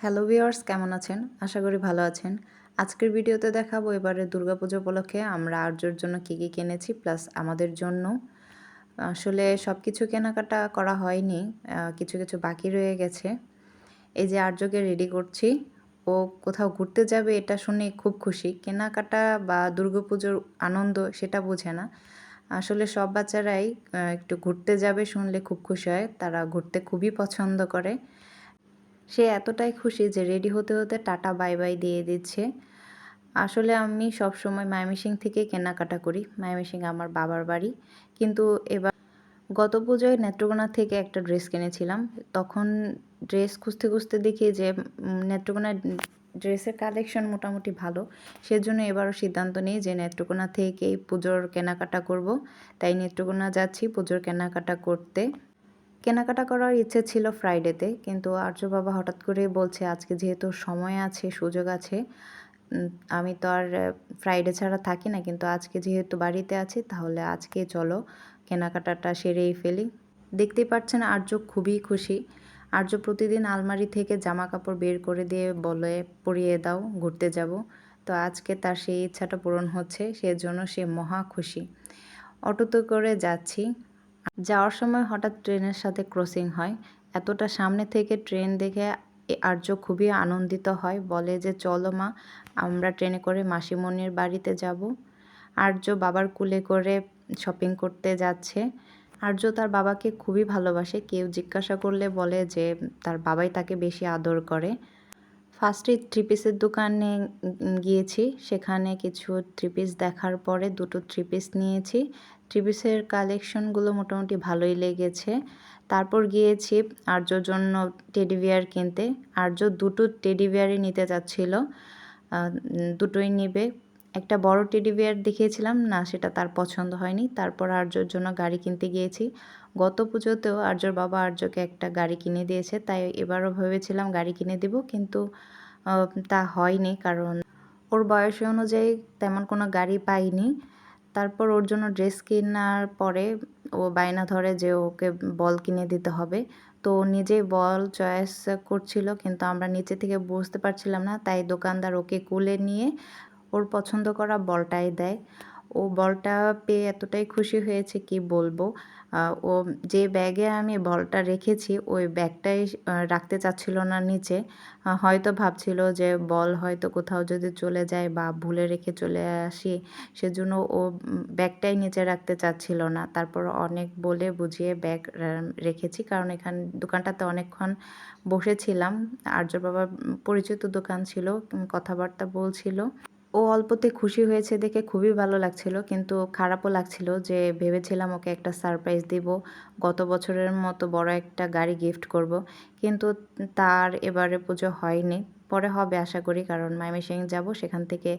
Hello viewers, কেমন আছেন? আশা করি ভালো আছেন। আজকের ভিডিওতে দেখাবো এবারে দুর্গাপুজো উপলক্ষে আমরা আর্যর জন্য কী কিনেছি প্লাস আমাদের জন্য। আসলে সবকিছু কেনাকাটা করা হয়নি। কিছু বাকি রয়ে গেছে। এই যে আর্যকে রেডি করছি। ও কোথাও ঘুরতে যাবে এটা শুনে খুব খুশি। কেনাকাটা বা দুর্গাপুজোর আনন্দ সেটা বোঝে না। আসলে সব বাচ্চারাই একটু ঘুরতে যাবে শুনলে খুব খুশি হয়। তারা ঘুরতে খুবই পছন্দ করে। সে এতটাই খুশি যে রেডি হতে হতে টাটা বাই বাই দিয়ে দিচ্ছে। আসলে আমি সবসময় ময়মনসিংহ থেকে কেনাকাটা করি। ময়মনসিংহ আমার বাবার বাড়ি। কিন্তু এবার গত পুজোয় নেত্রকোনা থেকে একটা ড্রেস কিনেছিলাম। তখন ড্রেস খুঁজতে দেখি যে নেত্রকোনার ড্রেসের কালেকশন মোটামুটি ভালো। সেজন্য এবারও সিদ্ধান্ত নিই যে নেত্রকোনা থেকেই পুজোর কেনাকাটা করব। তাই নেত্রকোনা যাচ্ছি পুজোর কেনাকাটা করতে। কেনাকাটা করার ইচ্ছে ছিল ফ্রাইডেতে, কিন্তু আর্য বাবা হঠাৎ করে বলছে আজকে যেহেতু সময় আছে, সুযোগ আছে, আমি তো আর ফ্রাইডে ছাড়া থাকি না, কিন্তু আজকে যেহেতু বাড়িতে আছি তাহলে আজকে চলো কেনাকাটাটা সেরেই ফেলি। দেখতেই পাচ্ছেন আর্য খুবই খুশি। আর্য প্রতিদিন আলমারি থেকে জামা কাপড় বের করে দিয়ে বলে পরিয়ে দাও, ঘুরতে যাব। তো আজকে তার সেই ইচ্ছাটা পূরণ হচ্ছে, সেজন্য সে মহা খুশি। অটোতে করে যাচ্ছি। যাওয়ার সময় হঠাৎ ট্রেনের সাথে ক্রসিং হয়। এতটা সামনে থেকে ট্রেন দেখে আর্য খুবই আনন্দিত হয়, বলে যে চলো মা, আমরা ট্রেনে করে মাসিমণির বাড়িতে যাব। আর্য বাবার কুলে করে শপিং করতে যাচ্ছে। আর্য তার বাবাকে খুবই ভালোবাসে। কেউ জিজ্ঞাসা করলে বলে যে তার বাবাই তাকে বেশি আদর করে। ফার্স্টে থ্রি পিসের দোকানে গিয়েছি। সেখানে কিছু থ্রি পিস দেখার পরে দুটো থ্রি পিস নিয়েছি। থ্রি পিসের কালেকশনগুলো মোটামুটি ভালোই লেগেছে। তারপর গিয়েছি আর্যর জন্য টেডি বিয়ার কিনতে। আর্য দুটো টেডি বিয়ারই নিতে চাচ্ছিল, দুটোই নিবে। একটা বড় টেডি বিয়ার দেখিয়েছিলাম না, সেটা তার পছন্দ হয়নি। তারপর আর্যর জন্য গাড়ি কিনতে গিয়েছি। গত পুজোতেও আর্যর বাবা আর্যকে একটা গাড়ি কিনে দিয়েছে, তাই এবারও ভেবেছিলাম গাড়ি কিনে দিব, কিন্তু তা হয়নি, কারণ ওর বয়স অনুযায়ী তেমন কোনো গাড়ি পাইনি। তারপর ওর জন্য ড্রেস কেনার পরে ও বায়না ধরে যে ওকে বল কিনে দিতে হবে। তো ও নিজেই বল চয়েস করছিল, কিন্তু আমরা নিচে থেকে বুঝতে পারছিলাম না, তাই দোকানদার ওকে কোলে নিয়ে ওর পছন্দ করা বলটাই দেয়। ও বলটা পেয়ে এতটাই খুশি হয়েছে কি বলবো। ও যে ব্যাগে আমি বলটা রেখেছি ওই ব্যাগটাই রাখতে চাচ্ছিল না নিচে। হয়তো ভাবছিল যে বল হয়তো কোথাও যদি চলে যায় বা ভুলে রেখে চলে আসি, সেজন্য ও ব্যাগটাই নিচে রাখতে চাচ্ছিল না। তারপর অনেক বলে বুঝিয়ে ব্যাগ রেখেছি, কারণ দোকানটাতে অনেকক্ষণ বসেছিলাম। আর্যর বাবার পরিচিত দোকান ছিল, কথাবার্তা বলছিল। ও অল্পতে খুশি হয়েছে দেখে খুবই ভালো লাগছিল, কিন্তু খারাপও লাগছিল যে ভেবেছিলাম ওকে একটা সারপ্রাইজ দিব, গত বছরের মতো বড় একটা গাড়ি গিফট করব, কিন্তু তার এবারে পুজো হয়নি। পরে হবে আশা করি, কারণ ময়মনসিংহ যাব, সেখান থেকে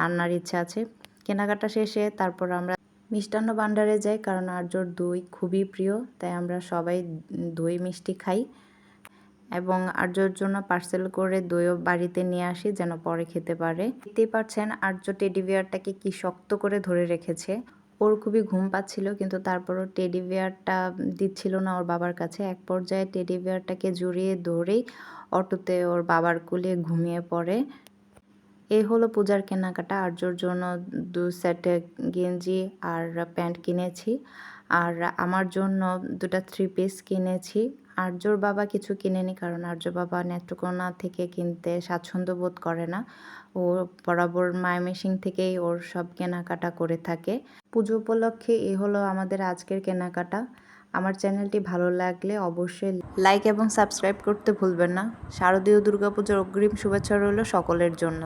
আনার ইচ্ছা আছে। কেনাকাটা শেষে তারপর আমরা মিষ্টান্ন ভাণ্ডারে যাই, কারণ আর্যর দই খুবই প্রিয়, তাই আমরা সবাই দই মিষ্টি খাই। এবং আর্যর জন্য পার্সেল করে দইও বাড়িতে নিয়ে আসি যেন পরে খেতে পারে। দেখতেই পাচ্ছেন আর্য টেডি বিয়ারটাকে কি শক্ত করে ধরে রেখেছে। ওর খুবই ঘুম পাচ্ছিল, কিন্তু তারপরও টেডি বিয়ারটা দিচ্ছিল না ওর বাবার কাছে। এক পর্যায়ে টেডি বিয়ারটাকে জড়িয়ে ধরেই অটোতে ওর বাবার কোলে ঘুমিয়ে পড়ে। এই হলো পূজার কেনাকাটা। আর্যর জন্য ২ সেট গেঞ্জি আর প্যান্ট কিনেছি। আর আমার জন্য ২টা থ্রি পিস কিনেছি। আর্যর বাবা কিছু কিনেনি, কারণ আর্য বাবা নেত্রকোনা থেকে কিনতে স্বাচ্ছন্দ্য বোধ করে না। ও বরাবর ময়মনসিংহ থেকেই ওর সব কেনাকাটা করে থাকে। পুজো উপলক্ষে এই হলো আমাদের আজকের কেনাকাটা। আমার চ্যানেলটি ভালো লাগলে অবশ্যই লাইক এবং সাবস্ক্রাইব করতে ভুলবেন না। শারদীয় দুর্গাপূজার অগ্রিম শুভেচ্ছা রইল সকলের জন্য।